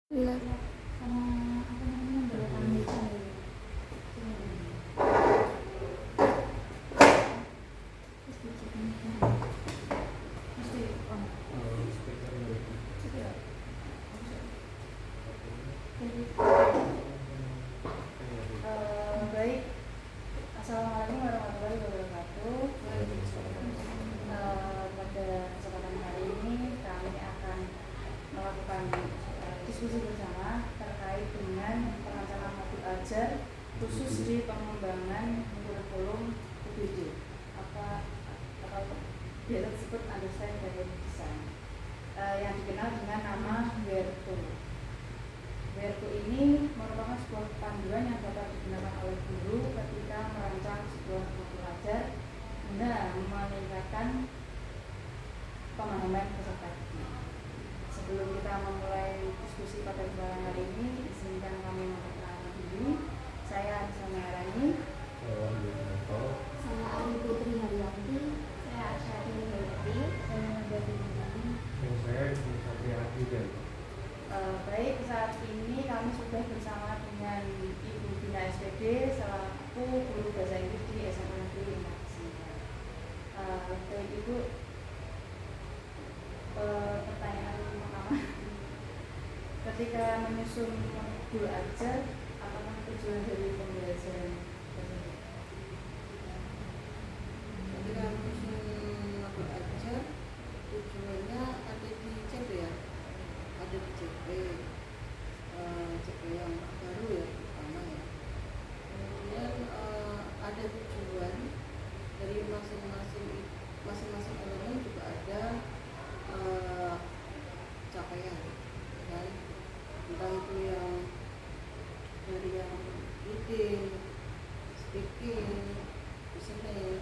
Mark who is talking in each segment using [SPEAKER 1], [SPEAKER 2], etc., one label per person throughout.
[SPEAKER 1] Benar.
[SPEAKER 2] Sama apa namanya belokan itu. Terus diceknya mesti on. Baik, assalamualaikum warahmatullahi wabarakatuh. Pada kesempatan hari ini kami akan melakukan diskusi bersama terkait dengan perancangan modul ajar khusus di pengembangan kurikulum UBD atau biasa disebut Understand by Design, yang dikenal dengan nama WERTO. WERTO ini merupakan sebuah panduan yang dapat digunakan oleh guru ketika merancang sebuah modul ajar guna meningkatkan pemahaman peserta didik. Sebelum kita memulai diskusi pada kesempatan hari ini, izinkan kami memperkenalkan diri. Saya Anissa Maharani.
[SPEAKER 1] Saya Ari Putri Haryanti. Saya Asyari Haryanti.
[SPEAKER 2] Saya Nabati Nabati.
[SPEAKER 3] Dan saya Satria Adrian.
[SPEAKER 2] Baik, saat ini kami sudah bersama dengan Ibu Bina SPD selaku guru bahasa Inggris di SMA Negeri 5. Baik Ibu, pertanyaan pertama, ketika menyusun modul ajar, apakah tujuan dari pembelajaran tersebut?
[SPEAKER 4] Ketika menyusun modul ajar, tujuannya ada di CP ya, ada di CP yang baru ya, pertama ya. Kemudian ada tujuan dari masing-masing elemen juga ada capaian, kan? Entah itu yang dari yang reading, speaking, listening,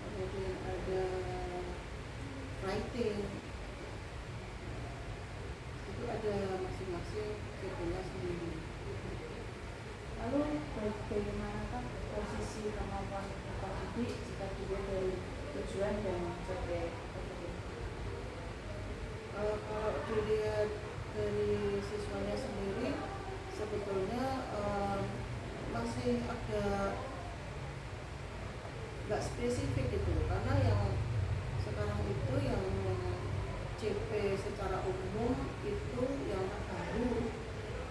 [SPEAKER 4] kemudian ada writing, itu ada masing-masing CP-nya sendiri.
[SPEAKER 2] Lalu bagaimanakah posisi kemampuan peserta didik jika dilihat dari tujuan dan CP tersebut?
[SPEAKER 4] Kalau dilihat dari siswanya sendiri, sebetulnya masih ada nggak spesifik gitu, karena yang sekarang itu yang CP secara umum itu yang baru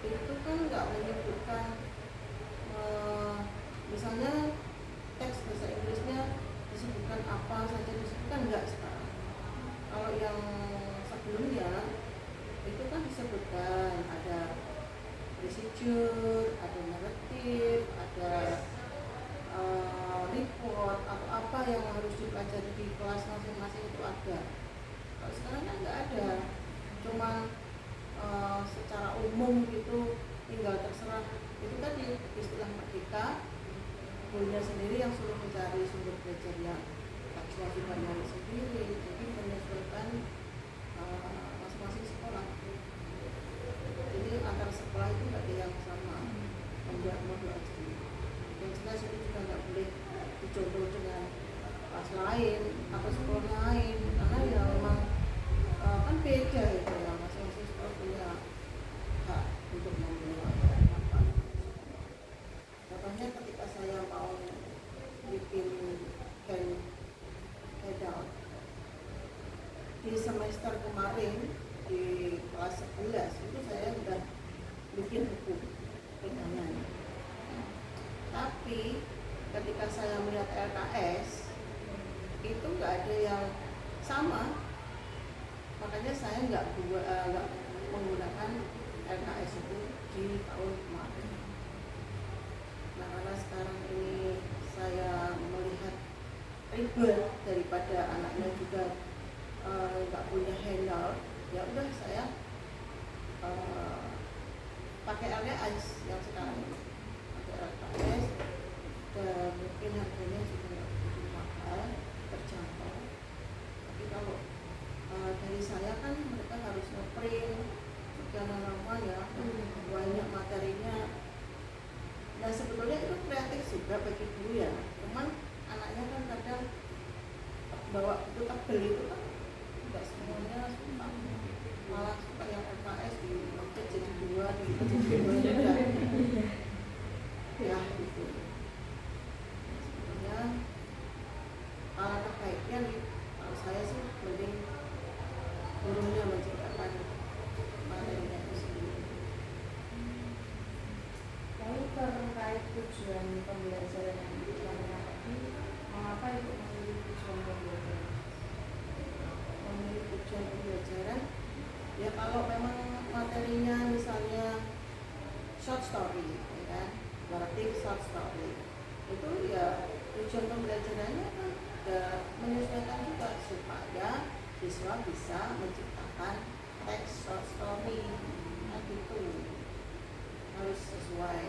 [SPEAKER 4] itu kan nggak menyebutkan misalnya teks bahasa Inggrisnya disebutkan apa saja, disebutkan nggak sekarang. Kalau yang sebelumnya itu kan disebutkan ada procedure, ada narrative, ada report atau apa yang harus dipelajari di kelas masing-masing itu ada. Kalau sekarang kan nggak ada, cuma secara umum gitu, tinggal terserah itu tadi istilah merdeka, gurunya sendiri yang suruh mencari sumber belajarnya, kewajibannya sendiri, jadi menyesuaikan masing-masing sekolah. Jadi antar sekolah itu nggak ada yang sama membuat modul ajar. Yang jelas itu juga nggak boleh dicontoh dengan kelas lain atau sekolah lain, karena ya memang kan beda gitu ya, masing-masing sekolah punya hak untuk membuat apa. Contohnya ketika saya mau bikin handout di semester kemarin di kelas 11 itu saya udah bikin buku pegangan. Tapi ketika saya melihat LKS itu nggak ada yang sama, makanya saya nggak menggunakan LKS itu di tahun kemarin. Nah, karena sekarang ini saya melihat ribet daripada anaknya juga nggak punya handout, ya udah saya pakai LKS yang sekarang ini, pakai LKS, dan mungkin harganya juga nggak begitu mahal, terjangkau. Tapi kalau dari saya kan mereka harus nge-print segala lama ya, banyak materinya. Nah sebetulnya itu kreatif juga bagi guru ya, cuman anaknya kan kadang bawa buku tebel itu kan nggak semuanya suka, malah suka yang LKS di gitu jadi beda ya gitu. Sebenarnya alangkah baiknya nih, kalau saya sih mending gurunya menciptakan materinya itu sendiri.
[SPEAKER 2] Lalu terkait tujuan pembelajaran yang diterangkan tadi, mengapa itu memilih tujuan pembelajaran?
[SPEAKER 4] Memilih tujuan pembelajaran ya kalau memang materinya misalnya short story ya kan, naratif short story itu ya tujuan pembelajarannya kan ya menyesuaikan juga supaya siswa bisa menciptakan teks short story nah gitu, harus sesuai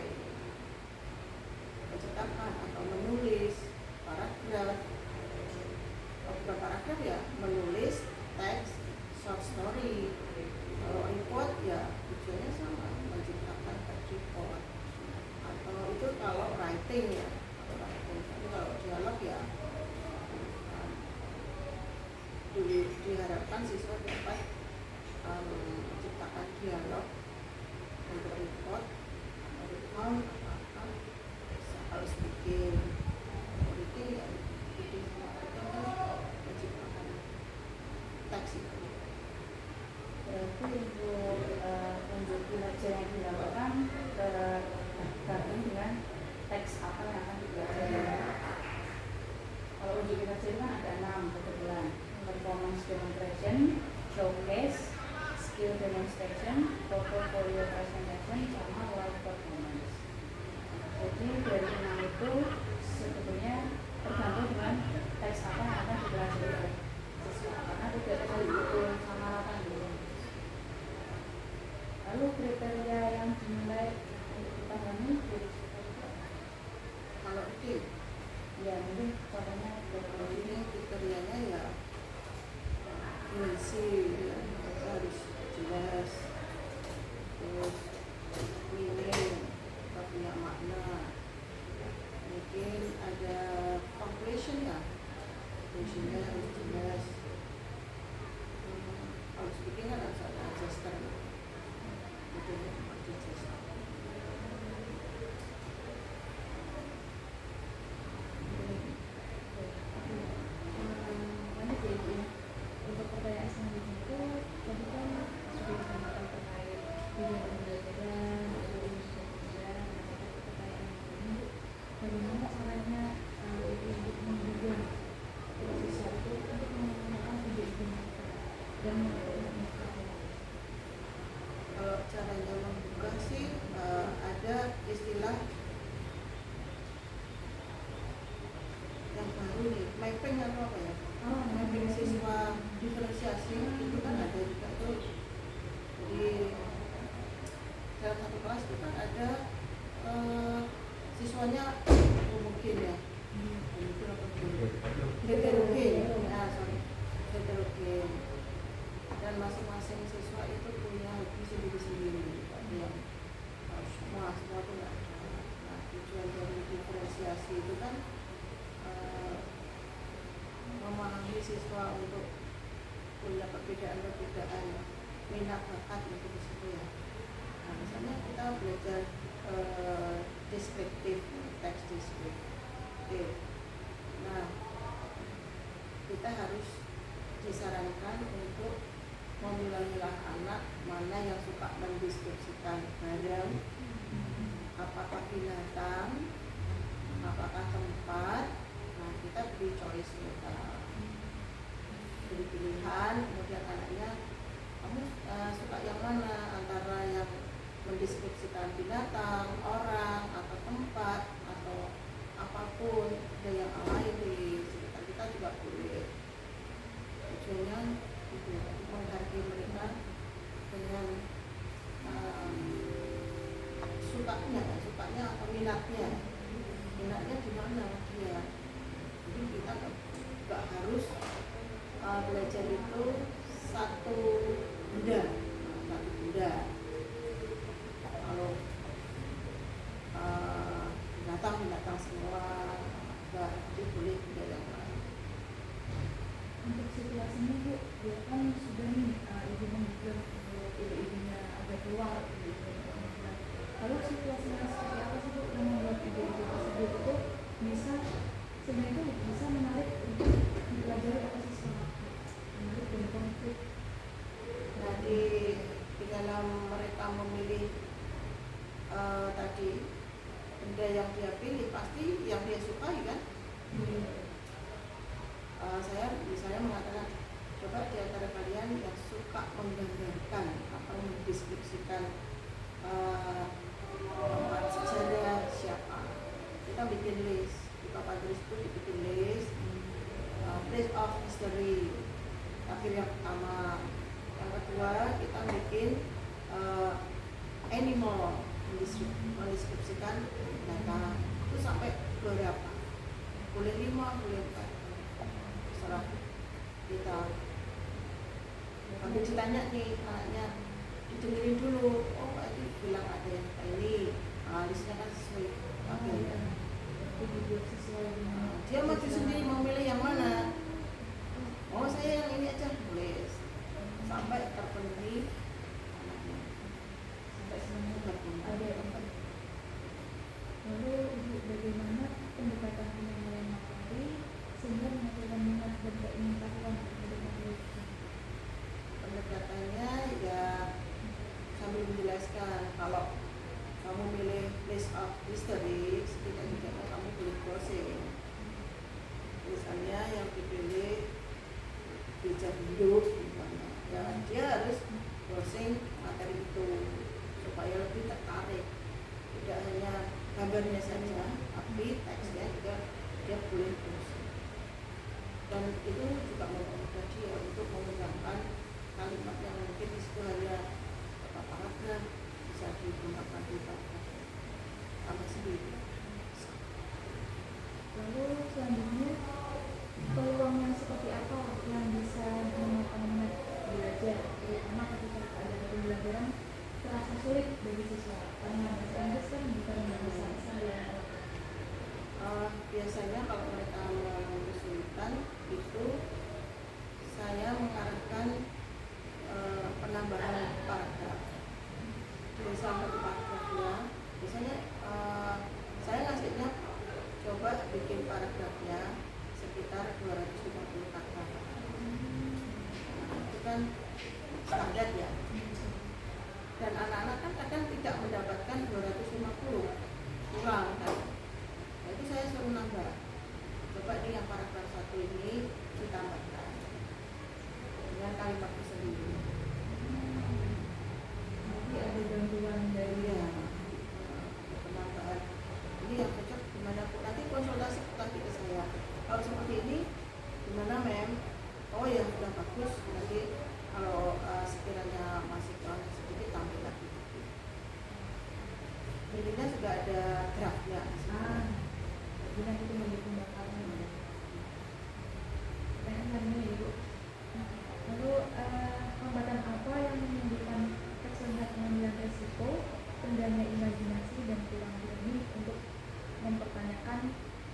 [SPEAKER 4] menciptakan atau menulis paragraf, bukan paragraf ya, menulis teks short story. Kalau report ya tujuannya sama, menciptakan teks report. Atau itu kalau writing ya, tapi kalau dialog ya diharapkan siswa dapat menciptakan dialog untuk report, recount, harus bikin ya bikin menciptakan teks itu.
[SPEAKER 2] Berarti untuk belajar yang dilakukan tergantung dengan teks apa yang akan dipelajari. Kalau uji kinerja itu kan ada 6 kebetulan: performance demonstration, showcase, skill demonstration, portfolio presentation, sama live performance. Jadi dari 6 itu sebetulnya tergantung dengan teks apa yang akan dipelajari oleh siswa, karena tidak ada buku sama lapan dulu. Lalu kriteria yang dinilai untuk dipahami dari
[SPEAKER 4] Kalau itu
[SPEAKER 2] ya mungkin contohnya
[SPEAKER 4] kalau ini kriterianya ya mengisi ya, harus jelas, terus meaning, punya makna, mungkin ada conclusion ya, conclusionnya harus jelas, harus bikin kan harus ada gesture, itu ya gesture.
[SPEAKER 1] Untuk pertanyaan selanjutnya itu tadi kan sudah disampaikan terkait tujuan pembelajaran, pertanyaan ini bagaimana caranya ibu-ibu menduga siswa itu untuk menggunakan ide-ide mereka dan melakukan.
[SPEAKER 4] Kalau caranya membuka sih ada istilah yang baru nih, mapping atau apa ya? Mapping siswa diferensiasi itu kan ada juga tuh. Jadi dalam satu kelas itu kan ada siswanya mungkin ya, mungkin apa heterogen, heterogen, dan masing-masing siswa itu punya hobi sendiri-sendiri. Yang semua itu nggak ada. Nah, tujuan dari diferensiasi itu kan memahami siswa untuk punya perbedaan-perbedaan minat bakat untuk di situ ya. Nah, misalnya kita belajar deskriptif, teks deskriptif. Nah, kita harus disarankan untuk memilah-milah anak mana yang suka mendeskripsikan barang, apakah binatang, apakah tempat. Nah, kita beri choice mereka, beri pilihan, kemudian anaknya kamu suka yang mana, antara yang mendeskripsikan binatang, orang, atau tempat, atau apapun, ada yang lain di sekitar kita juga boleh. Tujuannya itu menghargai mereka dengan sukanya atau minatnya di mana dia. Jadi kita nggak harus belajar itu satu benda. Kalau binatang semua nggak, jadi boleh benda yang lain.
[SPEAKER 1] Untuk situasinya Bu, dia kan sudah nih ibu membuka ide-idenya agak keluar gitu. Lalu situasinya seperti apa sih Bu yang membuat ide-ide tersebut itu bisa sebenarnya itu bisa menarik untuk dipelajari apa sesuatu menarik dan konflik.
[SPEAKER 4] Nah di dalam mereka memilih tadi benda yang dia pilih pasti yang dia sukai kan. Saya misalnya mengatakan coba di antara kalian yang suka menggambarkan atau mendeskripsikan tempat sejarah siapa, kita bikin list di papan tulis itu dibikin list place of history akhir yang pertama. Yang kedua kita bikin animal mendeskripsikan data itu sampai berapa, boleh 5 boleh 4 terserah kita. Habis ditanya nih anaknya, didengerin dulu, oh Pak Edi bilang ada yang ini, listnya kan sesuai bagian.
[SPEAKER 1] Sesuai dengan
[SPEAKER 4] Dia maju sendiri mau milih yang mana, oh saya yang ini aja, boleh sampai terpenuhi anaknya,
[SPEAKER 1] sampai semuanya
[SPEAKER 4] terpenuhi.
[SPEAKER 1] ada empat. Lalu Ibu bagaimana pendekatan penyampaian yang materi sehingga menghasilkan minat dan keingin-tahuan kepada murid?
[SPEAKER 4] Pendekatannya ya sambil menjelaskan kalau kamu milih list of history, setidaknya kamu boleh browsing. Misalnya yang dipilih jejak hidup, misalnya, ya dia harus browsing materi itu supaya lebih tertarik. Tidak hanya gambarnya saja, tapi teksnya juga dia boleh browsing. Dan itu juga mempermudah dia untuk mengembangkan kalimat yang mungkin di situ hanya beberapa paragraf bisa digunakan di paragraf tambah sendiri.
[SPEAKER 1] Lalu selanjutnya peluang yang seperti apa yang bisa menopang minat belajar, terutama ketika keadaan pembelajaran terasa sulit bagi siswa karena bahasa Inggris kan bukan bahasa asal yang
[SPEAKER 4] Biasanya kalau mereka mengalami kesulitan itu saya mengarahkan penambahan paragraf. Di salah satu paragrafnya biasanya saya ngasihnya coba bikin paragrafnya sekitar 250 kata. Itu kan standar ya. Dan anak-anak kan kadang tidak mendapatkan 250, kurang kan. Nah, itu saya suruh nambah. Coba di yang paragraf 1 ini ditambahkan dengan kalimat sendiri.
[SPEAKER 1] nanti ada gangguan dari
[SPEAKER 4] Penambahan ini yang cocok gimana Bu, nanti konsultasi lagi ke saya kalau seperti ini gimana Mem, oh ya sudah bagus, nanti kalau sekiranya masih kurang sedikit tambah lagi. Intinya juga ada draftnya.
[SPEAKER 1] jadi nanti itu menjadi pembakaran. Pertanyaan lainnya ya Bu. Lalu hambatan apa yang menimbulkan kesulitan pengambilan resiko, rendahnya imajinasi dan kurang berani untuk mempertanyakan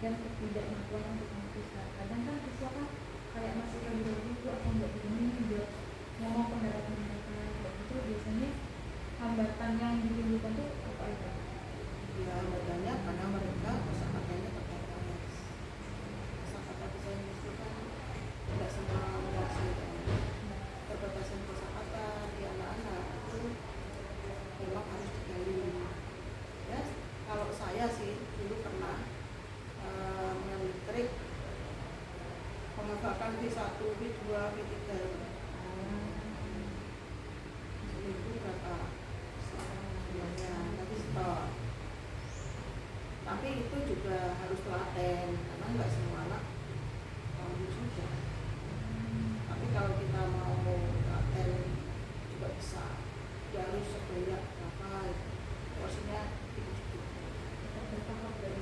[SPEAKER 1] dan ketidakmampuan untuk memutuskan. Kadang kan siswa kan kayak masih ragu-ragu itu apa enggak begini buat ngomong pendapat mereka, itu biasanya hambatan yang ditimbulkan tuh apa itu?
[SPEAKER 4] Ya hambatannya karena mereka kosakatanya terbatas. Kosakata bahasa Inggris itu kan tidak semua menguasai. Perbatasan kosakata di anak-anak itu memang harus digali. Ya, kalau saya sih dulu pernah mengambil trik menghafalkan V1, V2, V3. Seminggu berapa? Semuanya, nanti stop. Tapi itu juga harus telaten karena nggak semua anak mampu juga. Tapi kalau kita mau telaten juga bisa. Dia harus sebanyak berapa? Porsinya sedikit.
[SPEAKER 1] Bertahap dari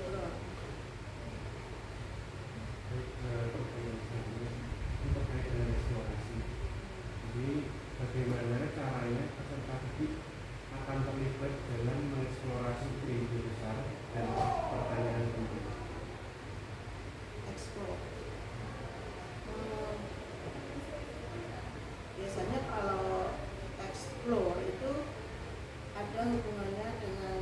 [SPEAKER 3] Pertanyaan selanjutnya ini terkait dengan eksplorasi. Jadi bagaimana caranya peserta didik akan terlibat dalam mengeksplorasi ide besar dan pertanyaan penting?
[SPEAKER 4] Explore. Biasanya kalau explore itu ada hubungannya dengan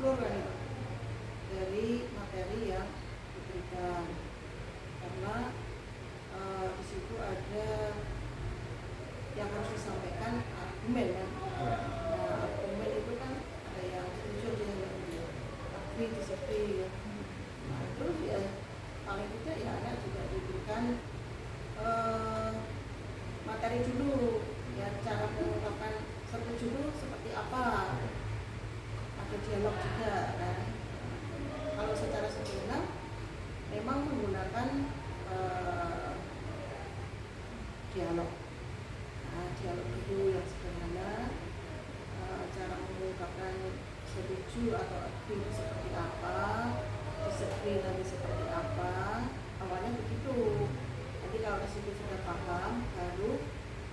[SPEAKER 4] mengeksplor kan itu dari materi yang diberikan, karena di situ ada yang harus disampaikan argumen kan. Nah, argumen itu kan ada yang setuju, ada yang tidak setuju, agree, disagree ya. Nah, terus ya paling tidak ya anak juga diberikan materi dulu ya, cara mengungkapkan setuju dulu seperti apa, ada dialog juga kan. Kalau secara sederhana memang menggunakan dialog. Nah, dialog dulu yang sederhana, cara mengungkapkan setuju atau agree seperti apa, disagree nanti seperti apa, awalnya begitu. Nanti kalau di situ sudah paham, baru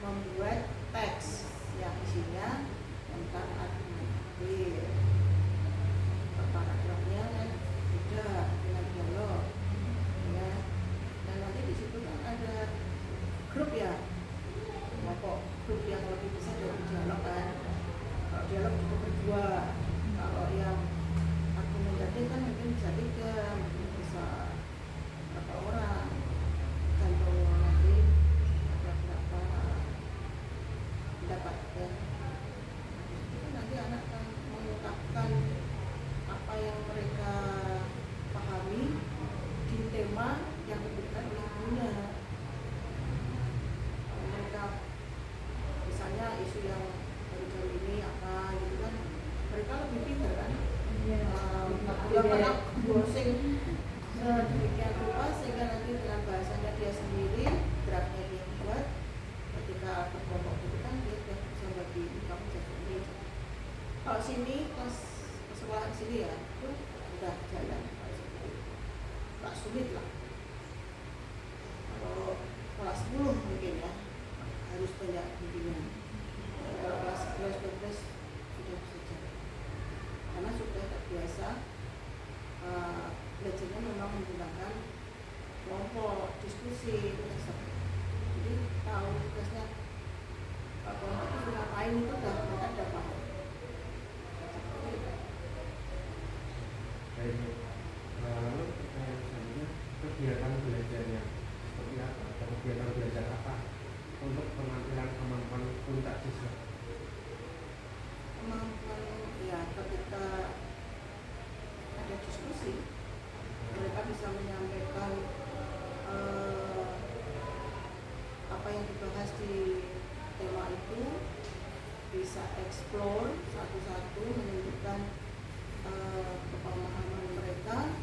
[SPEAKER 4] membuat teks yang isinya tentang argumentatif. Paragrafnya kan beda dengan dialog, ya. Dan nanti di situ kan ada grup ya, kelompok grup yang lebih besar dari dialog kan. Kalau dialog cukup berdua, kalau yang argumentatif kan mungkin bisa 3, mungkin bisa berapa orang, gantung nanti ada berapa pendapat ya. Nanti anak akan mengungkapkan apa yang mereka pahami di tema yang diberikan oleh gurunya. Mereka misalnya isu yang baru-baru ini apa gitu kan, mereka lebih pintar kan. Karena browsing sedemikian rupa sehingga nanti dengan bahasanya dia sendiri, draftnya dia buat, ketika berkelompok itu kan dia sudah bisa bagi kamu jadi ini. Kalau sini kelas sekolah sini ya itu udah jalan, nggak sulit lah. Kalau kelas 10 mungkin ya harus banyak bimbingan. Kalau kelas 11-12 sudah bisa jalan, karena sudah terbiasa belajarnya memang menggunakan kelompok diskusi. Jadi tahu tugasnya kelompok itu ngapain itu mereka udah paham.
[SPEAKER 3] Baik, lalu pertanyaan selanjutnya, kegiatan belajarnya seperti apa? Atau kegiatan belajar apa untuk penampilan kemampuan puncak siswa?
[SPEAKER 4] Kemampuan ya ketika ada diskusi, mereka bisa menyampaikan apa yang dibahas di tema itu, bisa explore satu-satu, menunjukkan kepemahaman mereka,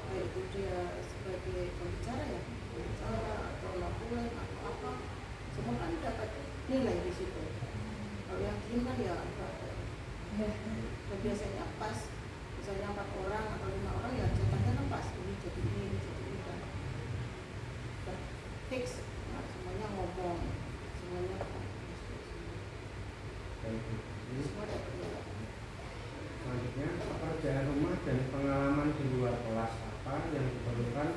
[SPEAKER 4] baik itu dia sebagai pembicara ya, pembicara atau laporan atau apa, semua kan dapat nilai di situ. Kalau yang diem kan ya enggak. Dan biasanya pas, misalnya 4 orang atau 5 orang ya jatahnya kan pas, ini jadi ini kan. Udah fix, nah, semuanya ngomong, semuanya semua dapat nilai.
[SPEAKER 3] Selanjutnya, pekerjaan rumah dan pengalaman di luar kelas apa yang diperlukan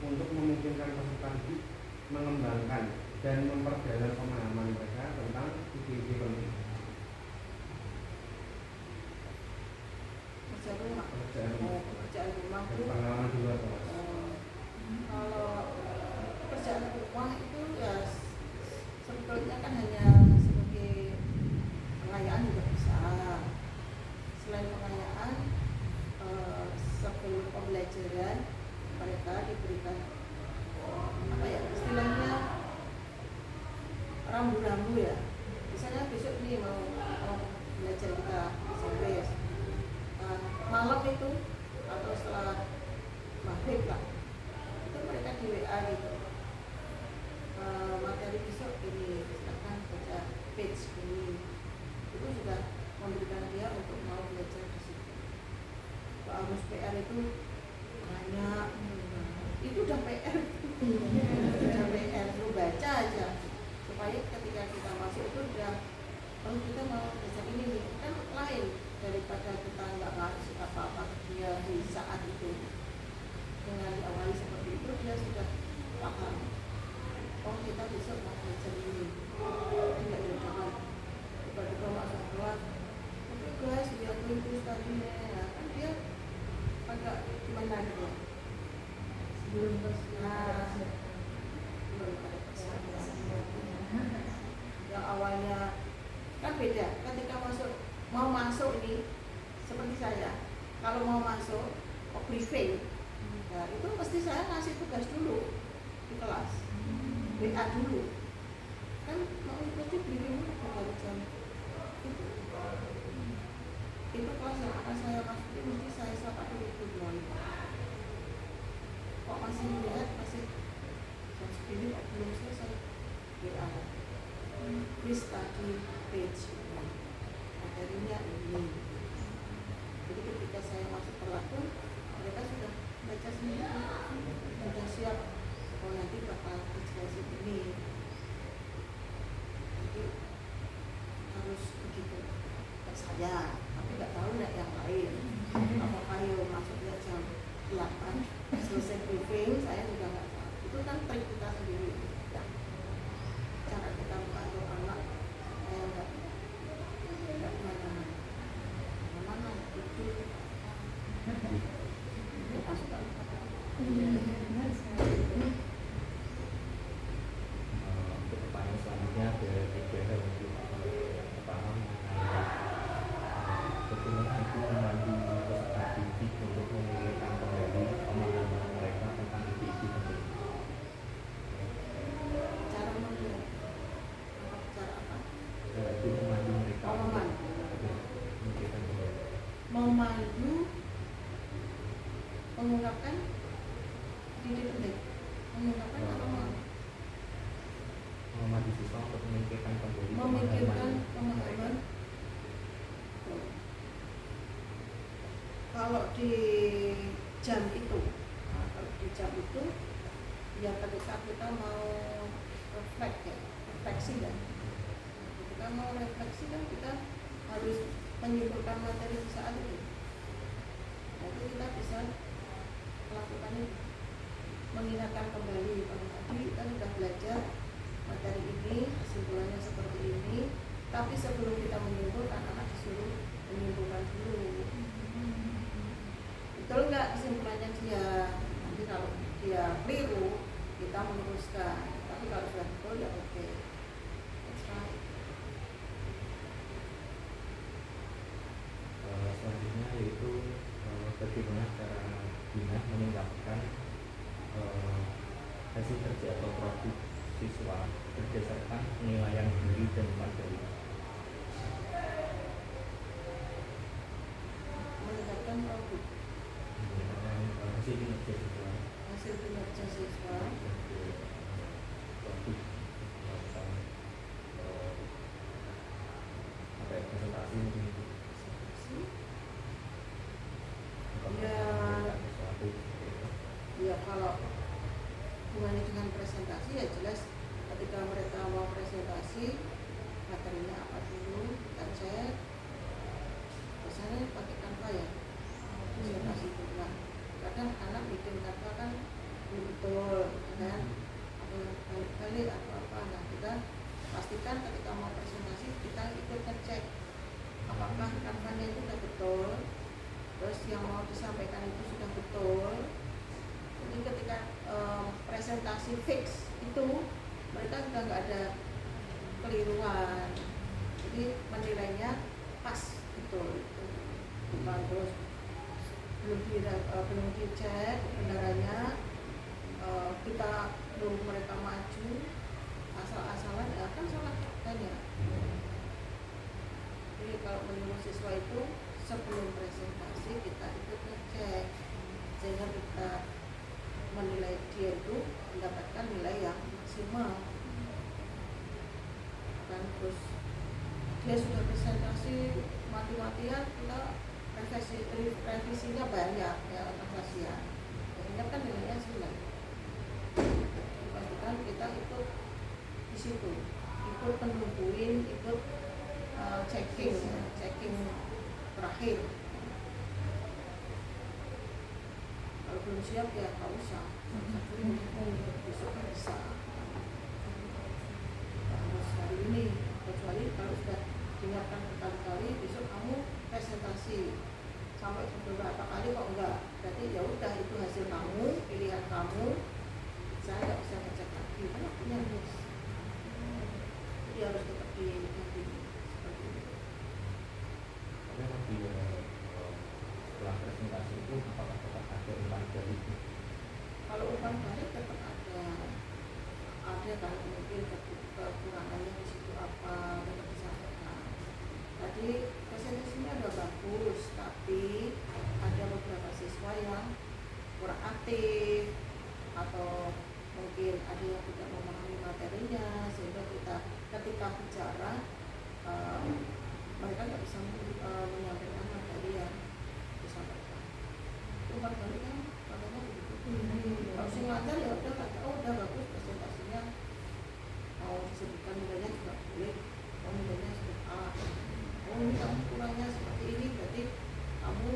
[SPEAKER 3] untuk memungkinkan peserta didik mengembangkan dan memperdalam pemahaman mereka tentang ide-ide pendidikan.
[SPEAKER 4] Pekerjaan rumah
[SPEAKER 3] dan
[SPEAKER 4] itu
[SPEAKER 3] pengalaman di luar kelas.
[SPEAKER 4] kalau pekerjaan rumah itu ya sebetulnya kan hanya sebagai pengayaan juga bisa. Selain pengayaan, sebelum pembelajaran mereka diberikan apa ya istilahnya rambu-rambu ya. Misalnya besok nih mau belajar kita SMP ya, malam itu atau setelah maghrib lah, itu mereka di WA gitu, materi besok ini silakan baca page ini. Itu sudah memberikan dia untuk mau belajar di situ. Harus PR itu banyak, itu udah PR, udah PR, lu baca aja supaya ketika kita masuk itu udah, kalau kita mau belajar ini kan lain daripada kita nggak ngasih apa-apa ke dia di saat itu. Dengan diawali seperti itu dia sudah paham, oh kita besok mau belajar ini, tidak ada jangan tiba-tiba masuk kelas, oke guys Nah, belum ada persiapan. Yang awalnya kan beda ketika mau masuk ini seperti saya kalau mau masuk briefing ya itu mesti saya ngasih tugas dulu di kelas WA dulu kan mau ikuti briefing pada jam itu kelas yang akan saya masuki mesti saya sapa dulu kok masih melihat masih jam segini kok belum selesai WA please study page materinya ini. Jadi ketika saya masuk perlaku mereka sudah baca sendiri sudah siap oh nanti bakal dijelasin ini jadi harus begitu saya tapi nggak tahu nggak yang lain apakah yo masuknya jam 8 selesai briefing saya juga nggak tahu itu kan trik kita sendiri cara kita mengatur anak saya nggak mana itu masuk
[SPEAKER 5] untuk pertanyaan selanjutnya ada 3 hal untuk pertama bagaimana itu membantu peserta didik untuk memulihkan kembali pemahaman mereka tentang ide-ide penting.
[SPEAKER 4] cara memulai cara apa
[SPEAKER 5] Itu memandu mereka
[SPEAKER 4] memandu
[SPEAKER 5] memulihkan kembali.
[SPEAKER 4] memandu mengungkapkan ide penting mengungkapkan apa
[SPEAKER 5] Memandu siswa untuk memikirkan kembali
[SPEAKER 4] memikirkan
[SPEAKER 5] pemahaman mereka.
[SPEAKER 4] pemahaman kalau di jam itu kalau di jam itu ya ketika kita mau refleksi kan ketika mau refleksi kan kita harus menyimpulkan materi di saat itu nah, itu kita bisa melakukan ini mengingatkan kembali kalau tadi kita sudah belajar materi ini kesimpulannya seperti ini tapi sebelum kita menyimpulkan anak disuruh menyimpulkan dulu betul nggak kesimpulannya dia nanti kalau dia keliru kita meneruskan tapi kalau sudah betul ya oke that's right.
[SPEAKER 5] Selanjutnya yaitu bagaimana cara Bina meningkatkan hasil kerja atau produk siswa berdasarkan penilaian diri dan materi.
[SPEAKER 4] Meningkatkan produk
[SPEAKER 5] Meningkatkan hasil kinerja siswa
[SPEAKER 4] hasil kinerja siswa
[SPEAKER 5] produk melakukan presentasi mungkin itu.
[SPEAKER 4] Ya. Ya kalau hubungannya dengan presentasi ya jelas ketika mereka mau presentasi materinya apa dulu kita cek biasanya pakai Canva ya presentasi itu nah kadang anak bikin Canva kan belum betul kan ada yang balik-balik atau apa nah kita pastikan ketika mau presentasi kita ikut ngecek apakah Canva-nya itu sudah betul terus yang mau disampaikan itu sudah betul jadi ketika presentasi fix itu mereka sudah nggak ada keliruan jadi menilainya pas betul bukan terus belum dicek kebenarannya kita nunggu mereka maju asal-asalan ya kan salah katanya jadi kalau menurut siswa itu sebelum presentasi kita ikut ngecek sehingga kita menilai dia itu mendapatkan nilai yang maksimal kan terus dia sudah presentasi mati-matian kita revisinya banyak ya kasihan sehingga kan nilainya 9 pastikan kita ikut di situ ikut menungguin ikut checking terakhir kalau belum siap ya nggak usah besok bisa harus hari ini kecuali kalau sudah diingatkan berkali-kali besok kamu presentasi sampai beberapa kali kok enggak, berarti ya udah itu hasil kamu, pilihan kamu, saya nggak bisa ngecek lagi karena punya list. Jadi harus tetap diganti seperti itu.
[SPEAKER 5] Tapi nanti setelah presentasi itu apakah tetap ada umpan balik?
[SPEAKER 4] Kalau umpan balik tetap ada kan, mungkin kekurangannya di situ apa tetap disampaikan. Tadi presentasinya udah bagus, tapi ada beberapa siswa yang kurang aktif atau mungkin ada yang tidak memahami materinya, sehingga kita ketika bicara mereka nggak bisa menyampaikan materi yang disampaikan. Umpan balik kan katanya begitu. Kalau sing lancar ya udah kata, oh udah bagus presentasinya, mau disebutkan nilainya juga boleh, oh nilainya seperti A, oh ini kamu kurangnya seperti ini, berarti kamu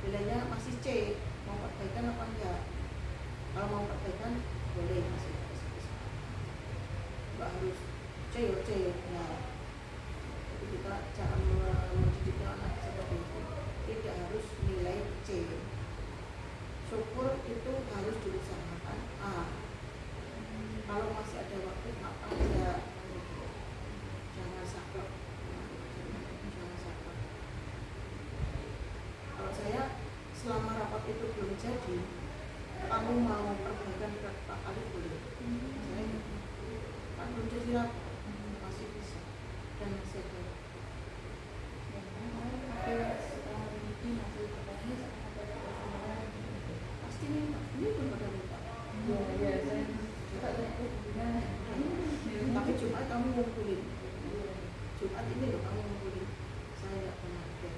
[SPEAKER 4] nilainya masih C, mau perbaikan apa enggak? Kalau mau perbaikan boleh masih nggak harus C ya C. Nah, jadi kita cara mendidik anak seperti itu, tidak harus nilai C. Syukur itu harus diusahakan A. Kalau masih ada waktu kenapa enggak? Jangan saklek. Jangan saklek. Kalau saya selama rapat itu belum jadi, kamu mau perbaikan berapa kali boleh. Saya kan belum jadi rapat, masih bisa dan masih ada. Pasti minta, ini belum ada minta.
[SPEAKER 2] Ya, saya juga gimana?
[SPEAKER 4] Tapi Jumat kamu ngumpulin. Jumat ini loh kamu ngumpulin. Saya nggak pernah ada.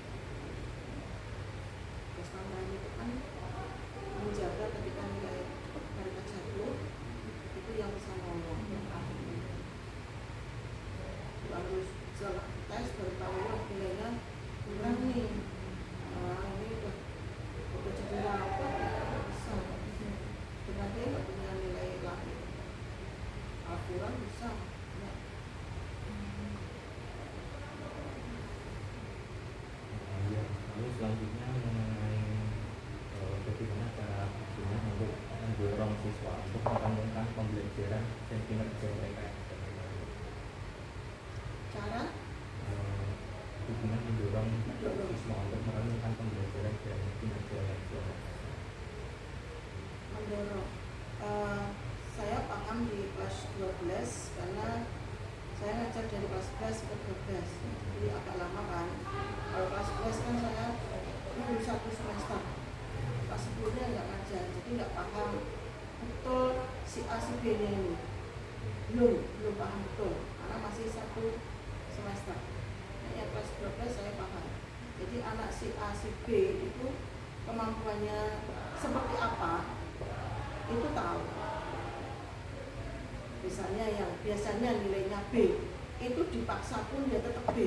[SPEAKER 4] Terus tambahan itu kan menjaga ketika nilai mereka jatuh, itu yang bisa ngomong. Harus setelah tes baru tahu nilainya kurang nih. Ini udah jadi rapat ya bisa. Dengan dia nggak punya nilai lagi. Kurang bisa. Ya.
[SPEAKER 5] Ya, lalu selanjutnya mengenai bagaimana cara Bina untuk mendorong siswa untuk mengembangkan pembelajaran dan kinerja mereka.
[SPEAKER 4] Cara
[SPEAKER 5] Bina mendorong siswa untuk mengembangkan pembelajaran dan kinerja mereka.
[SPEAKER 4] mendorong. Saya paham di kelas 12 karena saya ngajar dari kelas 11 ke 12, jadi agak lama kan. Kalau kelas 11 kan saya itu 1 semester, kelas 10-nya nggak ngajar, jadi nggak paham betul si A si B nya ini, belum paham betul karena masih 1 semester. Nah, yang kelas 12 saya paham, jadi anak si A si B itu kemampuannya seperti apa itu tahu. Misalnya yang biasanya nilainya B, itu dipaksa pun dia tetap B.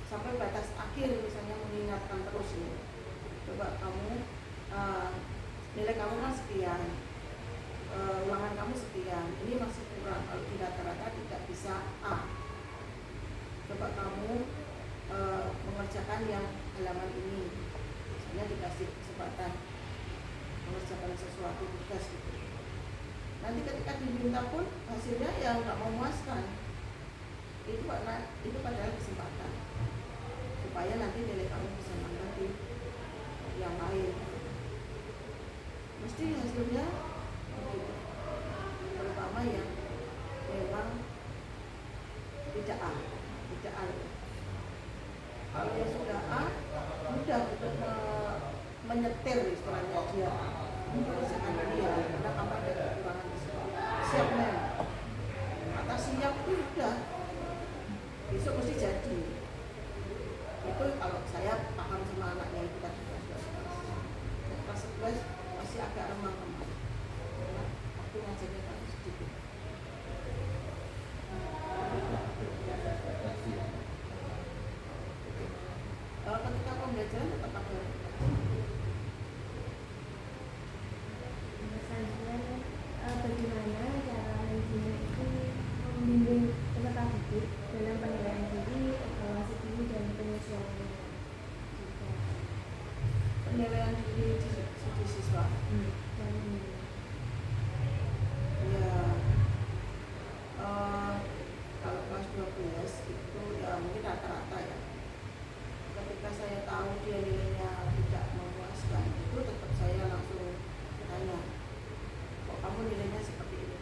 [SPEAKER 4] Sampai batas akhir misalnya mengingatkan terus ini. Coba kamu nilai kamu kan sekian, ulangan kamu sekian, ini masih kurang. Kalau di rata-rata tidak bisa A. Coba kamu mengerjakan yang halaman ini. Misalnya dikasih kesempatan mengerjakan sesuatu tugas gitu. Nanti ketika diminta pun hasilnya yang nggak memuaskan, itu padahal kesempatan supaya nanti nilai kamu bisa nambah di yang lain. Mesti hasilnya begitu, terutama yang memang tidak A. Kalau yang sudah A, mudah untuk menyetir istilahnya dia mengerjakan dia karena kamu ada kekurangan di situ. Siap men, kata siap itu udah besok mesti jadi. Itu kalau saya paham sama anaknya itu tadi kelas 11 masih agak remang-remang karena waktu ngajarnya kan sedikit. Ketika pembelajaran tetap ada
[SPEAKER 1] bagaimana cara manajemen itu membimbing peserta didik dalam penilaian diri, evaluasi diri, dan penyesuaian sosialnya juga.
[SPEAKER 4] Penilaian diri di siswa. Ya, kalau kelas 12 itu ya mungkin rata-rata ya. Ketika saya tahu dia nilainya tidak memuaskan, itu tetap saya langsung tanya, kok kamu nilainya seperti ini?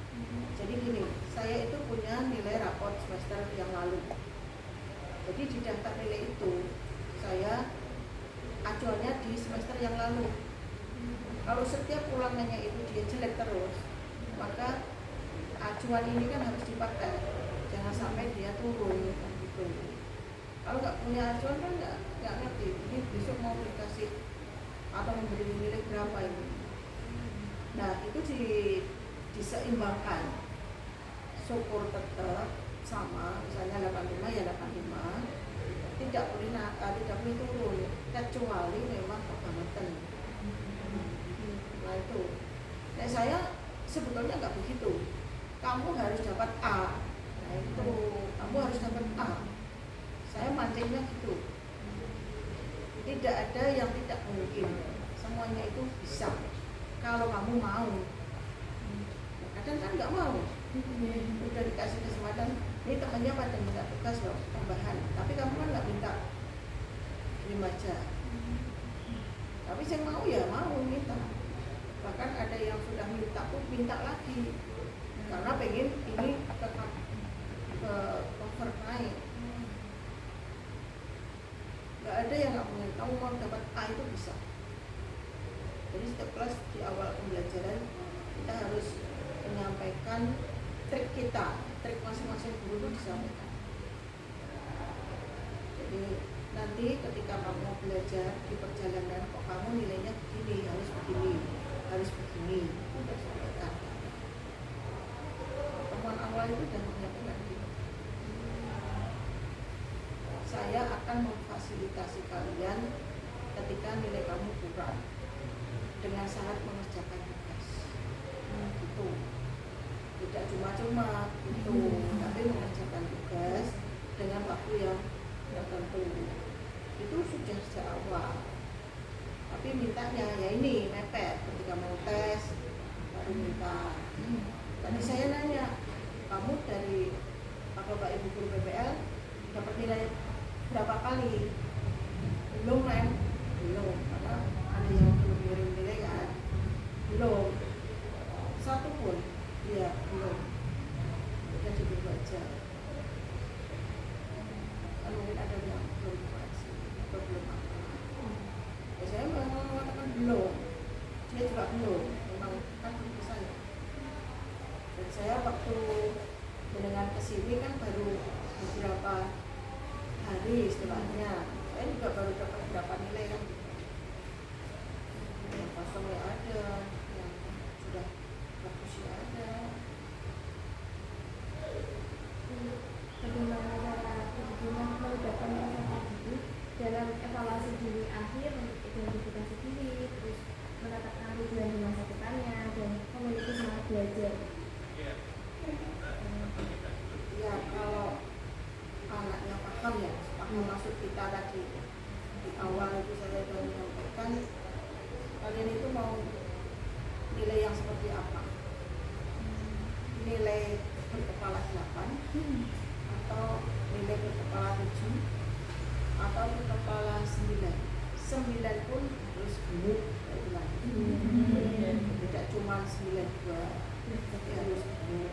[SPEAKER 4] Jadi gini, saya itu punya nilai raport semester yang lalu. Jadi di daftar nilai itu saya acuannya di semester yang lalu. Kalau setiap ulangannya itu dia jelek terus, maka acuan ini kan harus dipakai. Jangan sampai dia turun gitu. Kalau nggak punya acuan kan nggak ngerti. Ini besok mau dikasih atau memberi nilai berapa ini. Nah itu diseimbangkan. Syukur tetap sama, misalnya 85 ya 85, tidak boleh turun kecuali memang kebangetan. Nah itu, nah saya sebetulnya nggak begitu. Kamu harus dapat A. Nah itu, kamu harus dapat A. Saya mancingnya gitu. Tidak ada yang tidak mungkin. Semuanya itu bisa. Kalau kamu mau. Kadang kan nggak mau. Udah dikasih kesempatan, ini temannya pada minta tugas loh, tambahan. Tapi kamu kan nggak minta, kirim aja. Tapi saya mau ya mau minta. Bahkan ada yang sudah minta pun minta lagi. Karena pengen ini tetap cover naik. Nggak ada yang nggak mungkin. Kamu mau dapat A itu bisa. Jadi setiap kelas di awal pembelajaran kita harus menyampaikan trik kita, trik masing-masing guru itu disampaikan. Jadi nanti ketika kamu belajar di perjalanan, kok kamu nilainya begini, harus begini, udah sampaikan. Pertemuan awal itu sudah menyampaikan gitu. Saya akan memfasilitasi kalian ketika nilai kamu kurang dengan syarat mengerjakan tugas. Gitu. Tidak cuma-cuma gitu, tapi mengerjakan tugas dengan waktu yang tertentu. Itu sudah sejak awal. Tapi mintanya ya ini mepet ketika mau tes baru minta. Tadi saya nanya, kamu dari Bapak Ibu guru PPL dapat nilai berapa kali? Belum kan? Belum, karena ada yang belum kirim nilai kan? Belum. Satu pun. Iya, belum. Udah dibuka aja. Kan mungkin ada yang belum koreksi atau belum apa. Ya saya memang mengatakan belum. Dia juga belum. Memang kan belum saya. Dan saya waktu mendengar kesini kan baru beberapa hari istilahnya. Saya juga baru dapat berapa nilai kan. Yang kosong ya ada, yang sudah bagusnya ada.
[SPEAKER 1] Bagaimana cara guna melibatkan peserta didik dalam evaluasi diri akhir untuk identifikasi diri, terus menetapkan tujuan di masa depannya, dan memiliki semangat belajar.
[SPEAKER 4] Ya kalau anaknya paham ya, paham maksud kita tadi di awal itu saya sudah menyampaikan kalian itu mau nilai yang seperti apa? Nilai berkepala 8 atau nilai berkepala 7 atau berkepala 9. 9 pun harus gemuk tidak cuma 92 tapi harus gemuk.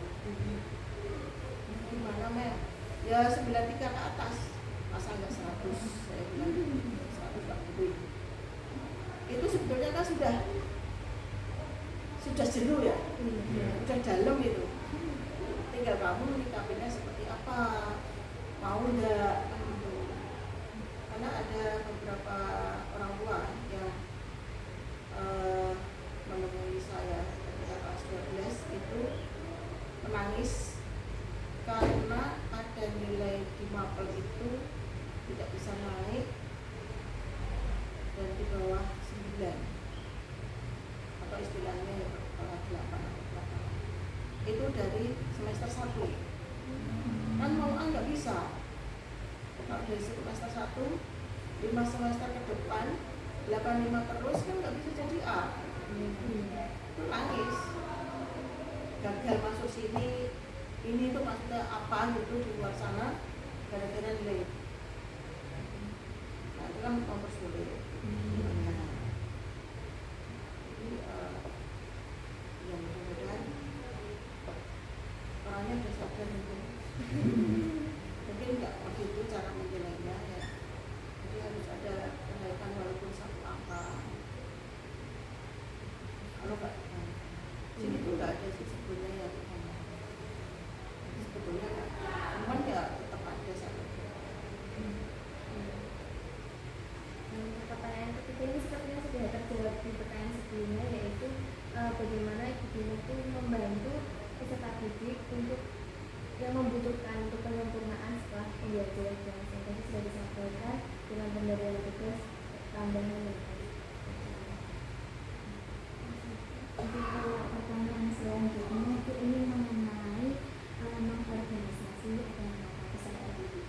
[SPEAKER 4] Gimana Mel? Ya 93 ke atas, masa enggak 100? Saya bilang 100 tak boleh. Itu sebetulnya kan sudah jenuh ya, sudah dalam itu. Tinggal kamu menyikapinya seperti apa, mau enggak kan gitu. Karena ada beberapa orang tua yang menemui saya ketika kelas 12 itu menangis karena ada nilai di mapel itu tidak bisa naik dan di bawah 9 atau istilahnya ya kepala 8 atau 8 itu dari semester 1 kan mau nggak bisa. Kalau dari semester 1 5 semester ke depan 85 terus kan nggak bisa jadi A. Itu nangis, gagal masuk sini, ini tuh maksudnya apa gitu di luar sana gara-gara nilai. Nah itu kan mempersulit. Jadi ya mudah-mudahan orangnya udah sadar mungkin nggak begitu cara menilainya ya. Jadi harus ada kenaikan walaupun satu angka. Kalau nggak sini tuh nggak ada sih sebetulnya yang sebetulnya nggak, cuman ya tetap ada satu.
[SPEAKER 1] Pertanyaan ketiga ini sepertinya sudah terjawab di pertanyaan sebelumnya, yaitu bagaimana Ibu Dina itu membantu peserta didik untuk yang membutuhkan untuk penyempurnaan setelah pembelajaran yang tadi sudah disampaikan dengan pemberian tugas tambahan dan
[SPEAKER 6] Jadi kalau pertanyaan selanjutnya itu ini mengenai mengorganisasi atau menata peserta didik.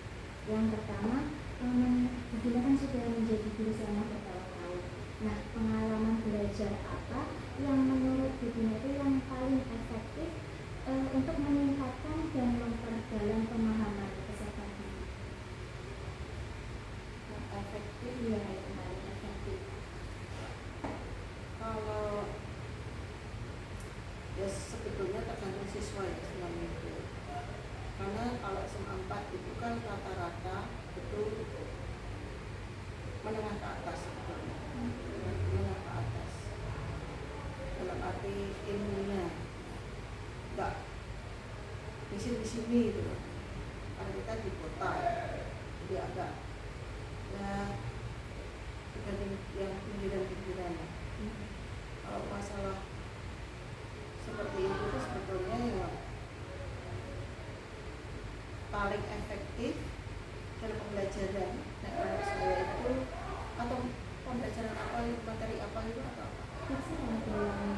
[SPEAKER 6] Yang pertama, Bu Dina kan sudah menjadi guru selama bertahun-tahun. Nah, pengalaman belajar apa yang menurut Bu Dina itu yang paling efektif untuk meningkatkan dan memperdalam pemahaman peserta didik?
[SPEAKER 4] Efektif
[SPEAKER 6] Ya, yang paling efektif.
[SPEAKER 4] kalau ya sebetulnya tergantung siswa ya semuanya itu. Karena kalau SMA 4 itu kan rata-rata itu menengah ke atas sebetulnya. Menengah ke atas dalam arti ilmunya enggak di sini gitu loh. Karena kita di kota jadi agak ya dibanding yang pinggiran-pinggiran. Kalau masalah seperti itu tuh sebetulnya ya paling efektif dalam pembelajaran. Nah, kalau saya itu atau pembelajaran apa, materi apa itu atau apa?
[SPEAKER 6] Bisa dalam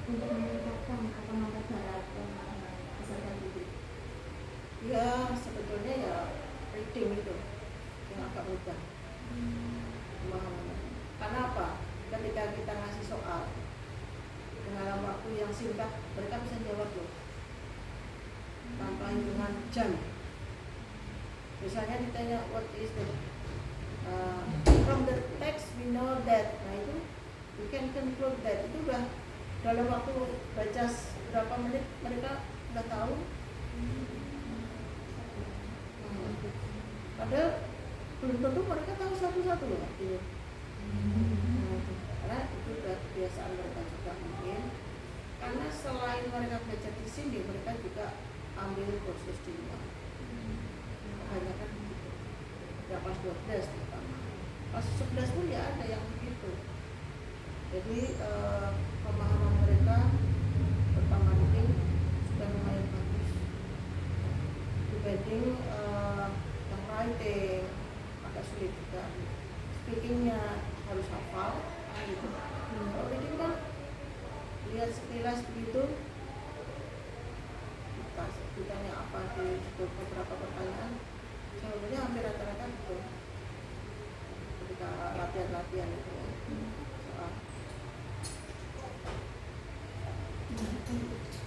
[SPEAKER 6] untuk meningkatkan atau memperdalam pemahaman peserta didik.
[SPEAKER 4] Ya sebetulnya ya reading itu yang agak mudah pemahamannya. Karena apa? Ketika kita ngasih soal dalam waktu yang singkat mereka bisa jawab loh tanpa hitungan jam. Misalnya ditanya what is the from the text we know that, nah itu we can conclude that, itu udah dalam waktu baca berapa menit mereka udah tahu. Padahal belum tentu mereka tahu satu-satu loh artinya. Karena itu udah kebiasaan mereka juga mungkin. Karena selain mereka belajar di sini, mereka juga ambil kursus di luar. Kebanyakan begitu. Ya kelas 12 terutama. Kelas 11 pun ya ada yang begitu. Jadi pemahaman mereka pertama reading sudah lumayan bagus dibanding yang writing agak sulit juga. Speakingnya harus hafal gitu. Kalau reading kan lihat sekilas begitu, ditanya apa di beberapa pertanyaan jawabannya hampir rata-rata betul ketika latihan-latihan itu soal.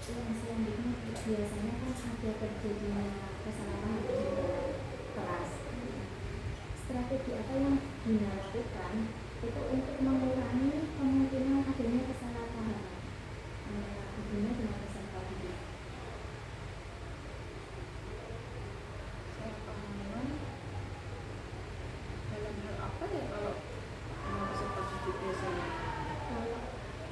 [SPEAKER 6] Yang selanjutnya biasanya kan ada terjadinya kesalahan di dalam kelas. Strategi apa yang dilakukan itu untuk mengurangi kemungkinan adanya kesalahpahaman antara guru dengan peserta didik?
[SPEAKER 4] Kesalahpahaman dalam hal apa ya kalau dengan peserta didik biasanya?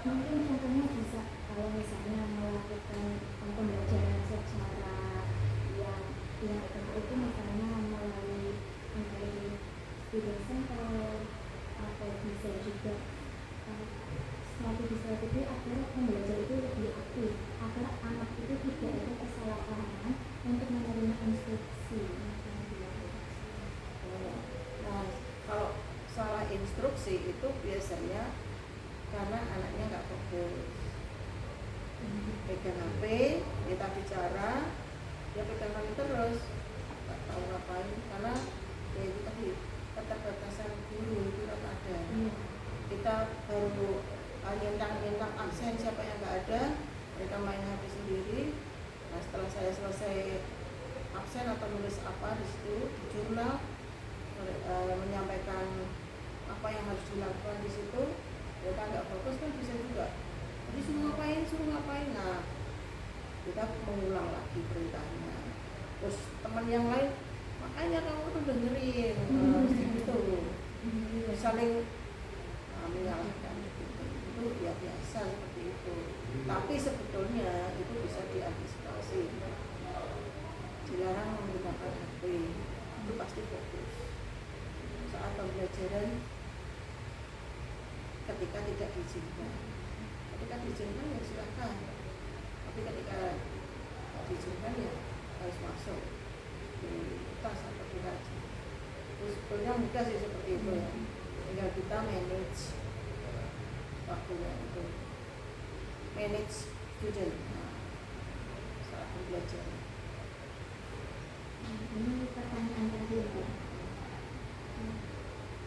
[SPEAKER 6] Mungkin contohnya bisa kalau misalnya melakukan pembelajaran secara yang benar itu misalnya melalui student center atau bisa juga strategi agar pembelajar itu lebih aktif, agar anak itu tidak ada kesalahpahaman untuk menerima instruksi.
[SPEAKER 4] Nah, kalau salah instruksi itu biasanya karena anaknya nggak fokus, pegang HP, kita bicara, dia pegang HP terus, nggak tahu ngapain, karena ya itu tadi absen atau nulis apa di situ di jurnal, menyampaikan apa yang harus dilakukan di situ. Mereka nggak fokus kan bisa juga. Jadi suruh ngapain. Nah, kita mengulang lagi perintahnya. Terus teman yang lain, makanya kamu tuh dengerin, gitu. Saling menyalahkan gitu. Itu ya biasa seperti itu. Tapi sebetulnya itu bisa diantisipasi. Dilarang menggunakan HP, itu pasti fokus. Saat pembelajaran ketika tidak diizinkan. Ketika diizinkan ya silakan. Tapi ketika diizinkan ya harus masuk di tas atau di kaji. Terus sebetulnya mudah sih seperti itu ya. Tinggal kita manage waktunya itu, manage student saat pembelajaran.
[SPEAKER 6] Ini pertanyaan terakhir Bu.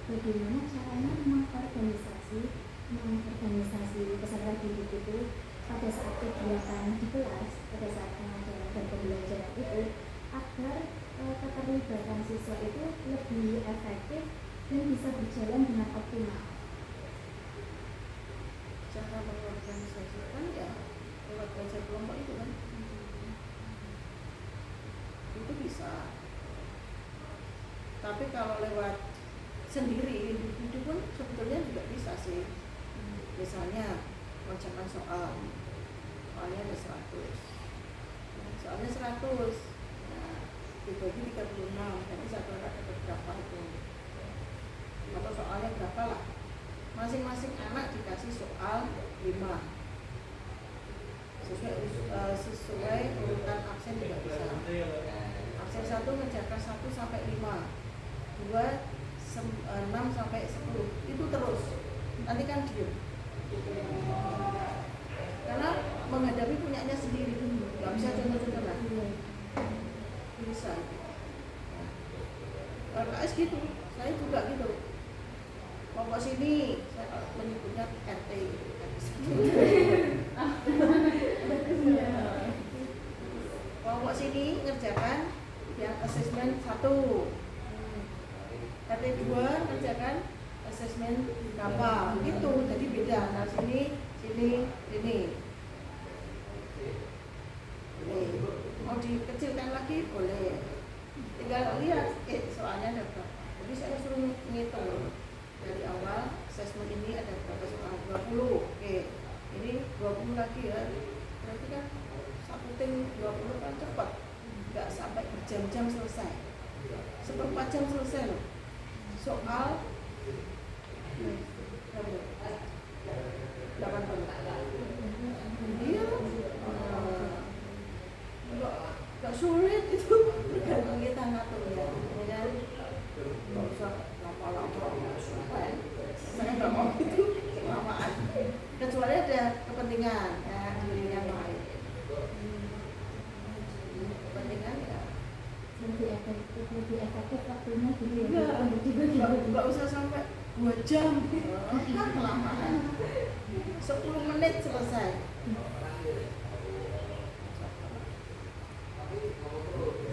[SPEAKER 6] Bagaimana caranya mengorganisasi peserta didik itu pada saat kegiatan di kelas, pada saat pengajaran dan pembelajaran itu, agar keterlibatan siswa itu lebih efektif dan bisa berjalan dengan optimal.
[SPEAKER 4] Cara mengorganisasikan ya lewat belajar kelompok itu kan, itu bisa. Tapi kalau lewat sendiri individu pun sebetulnya juga bisa sih. Misalnya mengerjakan soalnya ada 100, soalnya 100, nah dibagi 36, jadi satu anak dapat berapa itu, atau soalnya berapa lah, masing-masing anak dikasih soal 5 sesuai urutan absen juga bisa. Absen 1 mengerjakan 1 sampai 5, 2 6 sampai 10, itu terus. Nanti kan diem. Karena menghadapi punyanya sendiri, nggak bisa contoh-contoh lah. Bisa. RKS gitu, saya juga gitu. Kelompok sini, saya menyebutnya RT. Kelompok sini ngerjakan yang asesmen 1. RT 2 ngerjakan asesmen berapa gitu, jadi beda. Nah sini mau dikecilkan lagi boleh, tinggal lihat soalnya ada berapa. Jadi saya suruh ngitung dari awal asesmen ini ada berapa soal, 20, oke ini 20 lagi ya, berarti kan satu tim 20 kan cepat, nggak sampai berjam-jam selesai, 1/4 jam selesai loh soal 80. Iya, nggak sulit itu, tergantung kita ngaturnya. Ya, nggak usah lama-lama. Saya nggak mau itu kelamaan. Kecuali ada kepentingan ya, diri yang lain. Kepentingan ya.
[SPEAKER 6] Lebih efektif waktunya gitu
[SPEAKER 4] Iya,
[SPEAKER 6] ya.
[SPEAKER 4] nggak usah sampai 2 jam. Kan kelamaan. 10 menit selesai.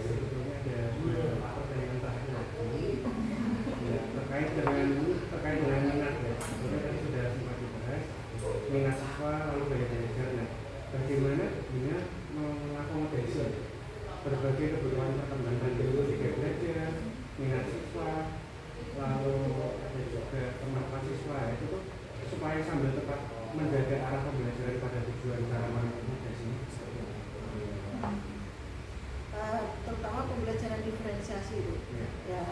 [SPEAKER 3] Sebetulnya ada pertanyaan terakhir ya, terkait dengan minat ya. Sebenarnya tadi sudah sempat dibahas minat siswa lalu gaya belajar. Nah, bagaimana guna mengakomodasi berbagai kebutuhan perkembangan dulu gaya belajar, minat siswa, lalu ada juga kemampuan siswa itu tuh supaya sambil tetap menjaga arah pembelajaran pada tujuan cara mengakomodasi.
[SPEAKER 4] Terutama pembelajaran diferensiasi itu ya,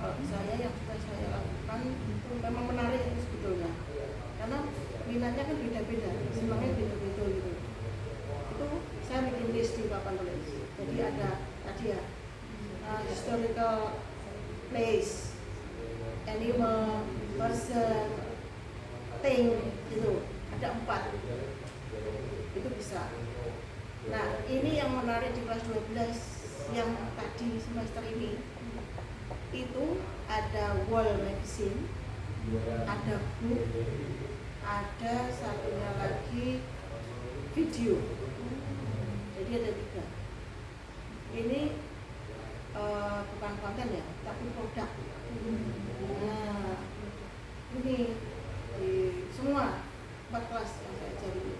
[SPEAKER 4] kalau saya yang sudah saya lakukan itu memang menarik itu sebetulnya, karena minatnya kan beda-beda, senangnya beda-beda gitu. Itu saya bikin list di papan tulis, jadi ada tadi ya historical place, animal, person, thing, itu ada 4, itu bisa. Nah ini yang menarik di kelas 12 yang tadi semester ini, itu ada wall magazine, ada book, ada satunya lagi video, jadi ada 3. Ini ada. Nah, ini di semua 4 kelas yang saya ajari.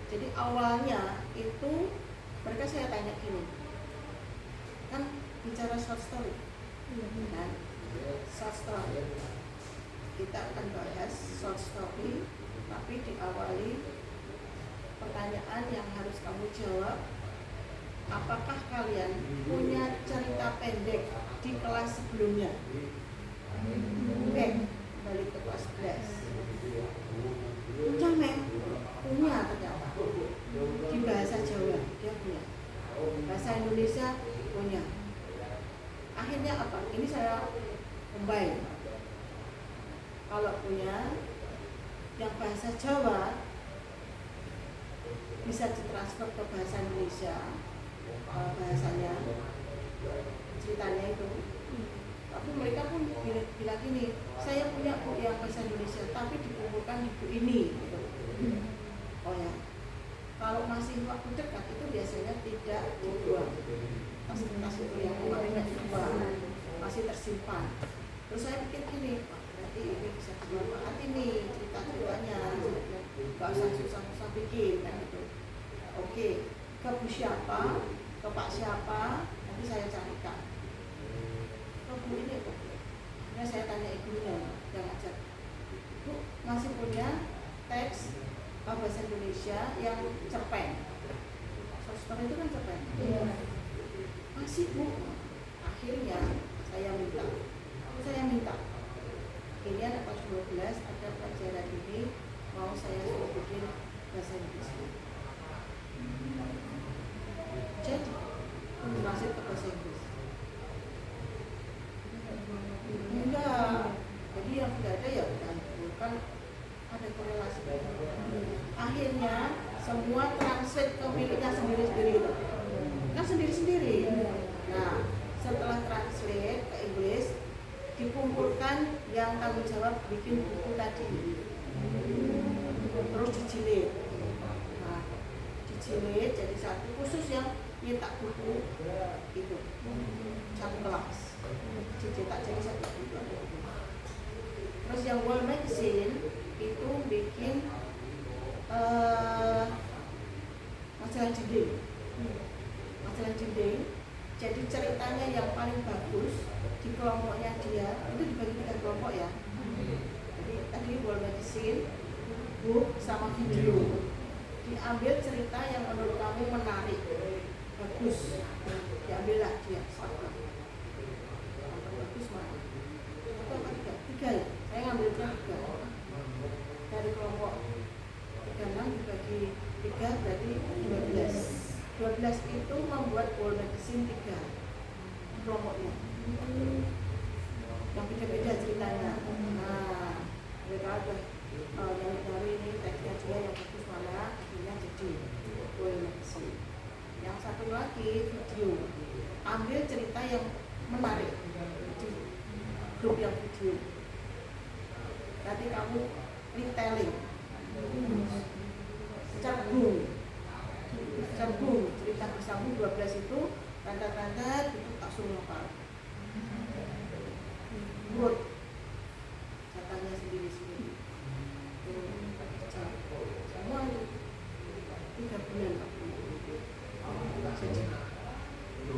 [SPEAKER 4] Jadi awalnya itu mereka saya tanya gini, kan bicara short story, kan? Short story. Kita akan bahas short story, tapi diawali pertanyaan yang harus kamu jawab. Apakah kalian punya cerita pendek di kelas sebelumnya? Oke, balik ke kelas 11. Punya men, punya ternyata. Di bahasa Jawa dia punya, bahasa Indonesia punya. Akhirnya apa? Ini saya combine. Kalau punya yang bahasa Jawa bisa ditransfer ke bahasa Indonesia, bahasanya, ceritanya itu. Tapi mereka pun bilang gini, saya punya buku yang bahasa Indonesia, tapi dikumpulkan di buku ini. Gitu. Oh ya, kalau masih waktu dekat itu biasanya tidak dibuang. Tas-tas itu yang kemarin dibuang, masih tersimpan. Terus saya pikir gini, berarti ini bisa bermanfaat ini cerita-ceritanya, nggak usah susah-susah bikin kan gitu. Oke, ke Bu siapa, ke Pak siapa, nanti saya carikan. Ke Bu ini kok. Nah, saya tanya ibunya yang ngajar. Bu, masih punya teks bahasa Indonesia yang cerpen. Sosok itu kan cerpen. Masih Bu. Akhirnya saya minta. Ini anak kelas 12 ada pelajaran ini mau saya suruh bikin bahasa Indonesia. Jadi masuk ke bahasa Inggris. Enggak. Jadi yang tidak ada ya bukan ada korelasi. Akhirnya semua translate ke miliknya sendiri-sendiri. Kan sendiri-sendiri. Nah, setelah translate ke Inggris, dikumpulkan yang tanggung jawab bikin buku tadi. Terus dijilid. Nah, dijilid jadi satu khusus yang nyetak buku itu. Satu kelas. Dicetak jadi satu buku. Terus yang World Magazine itu bikin majalah dinding. Jadi ceritanya yang paling bagus di kelompoknya dia itu dibagi 3 kelompok ya. Jadi tadi World Magazine, book sama video. Diambil cerita yang menurut kamu menarik, bagus, diambillah dia satu. Bagus mana? Satu apa 3 ya? Saya ngambilnya 3 dari kelompok 36 dibagi 3 berarti 12 itu membuat World Magazine 3 kelompoknya yang beda-beda ceritanya. Nah, mereka ada nyari ini teksnya juga yang bagus mana, akhirnya jadi World Magazine. Yang satu lagi video, ambil cerita yang menarik di grup yang video. Nanti kamu retelling, cembung, cerita bersambung 12 itu tanda-tanda itu tak suruh hafal. Buat catanya sendiri-sendiri. Semua 3 bulan.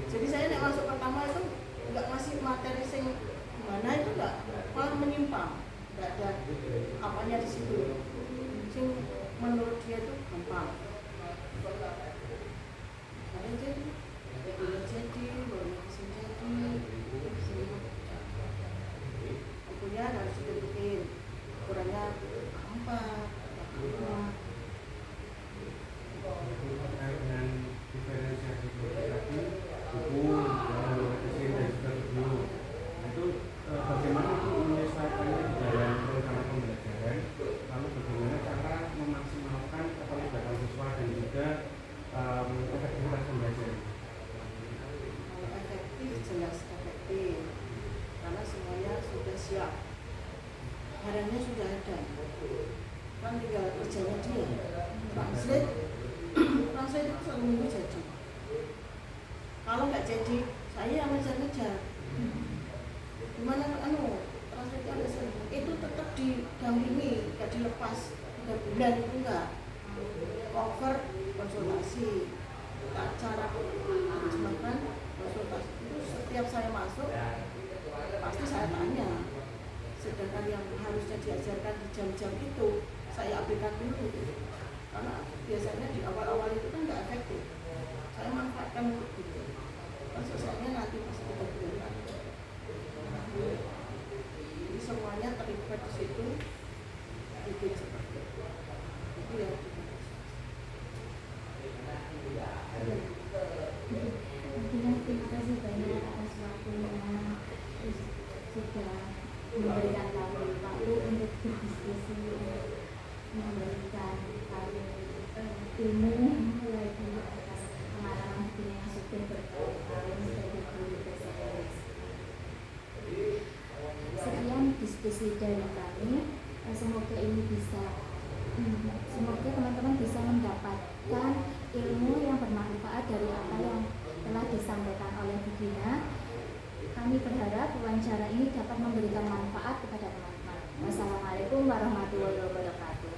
[SPEAKER 4] Jadi saya nek masuk pertama itu enggak ngasih materi sing mana itu enggak, malah menyimpang. Enggak ada apanya di situ. Sing menurut dia itu gampang. Bukunya harus dibikin ukurannya A4,
[SPEAKER 3] terkait dengan diferensiasi tadi buku dan video itu bagaimana itu menyesuaikannya dalam rencana pembelajaran, lalu bagaimana cara memaksimalkan keterlibatan siswa dan juga efektivitas pembelajaran.
[SPEAKER 4] efektif, jelas efektif karena semuanya sudah siap, barangnya sudah ada, kan tinggal kerjanya dia translate itu 1 minggu jadi. Kalau nggak jadi saya yang ngejar-ngejar. Gimana translate itu tetap didampingi, gak dilepas 3 bulan itu enggak. Cover konsultasi, cara terjemahkan konsultasi itu setiap saya masuk pasti saya tanya. Sedangkan yang harusnya diajarkan di jam-jam itu saya abaikan dulu, karena biasanya di awal-awal itu kan nggak efektif. Saya manfaatkan gitu. Selesainya nanti pas 3 bulan. Jadi semuanya terlibat di situ. Bikin seperti itu. Itu ya.
[SPEAKER 6] Terima kasih banyak atas waktunya, sudah memberikan kami waktu untuk berdiskusi, memberikan kami ilmu lagi atas pengalaman yang sudah bertahun-tahun sebagai guru bahasa Inggris. Sekian diskusi dari kami. Semoga ini bisa, semoga teman-teman bisa mendapatkan ilmu yang bermanfaat dari apa yang telah disampaikan oleh Bu Gina. Kami berharap wawancara ini dapat memberikan manfaat kepada teman-teman. Wassalamualaikum warahmatullahi wabarakatuh.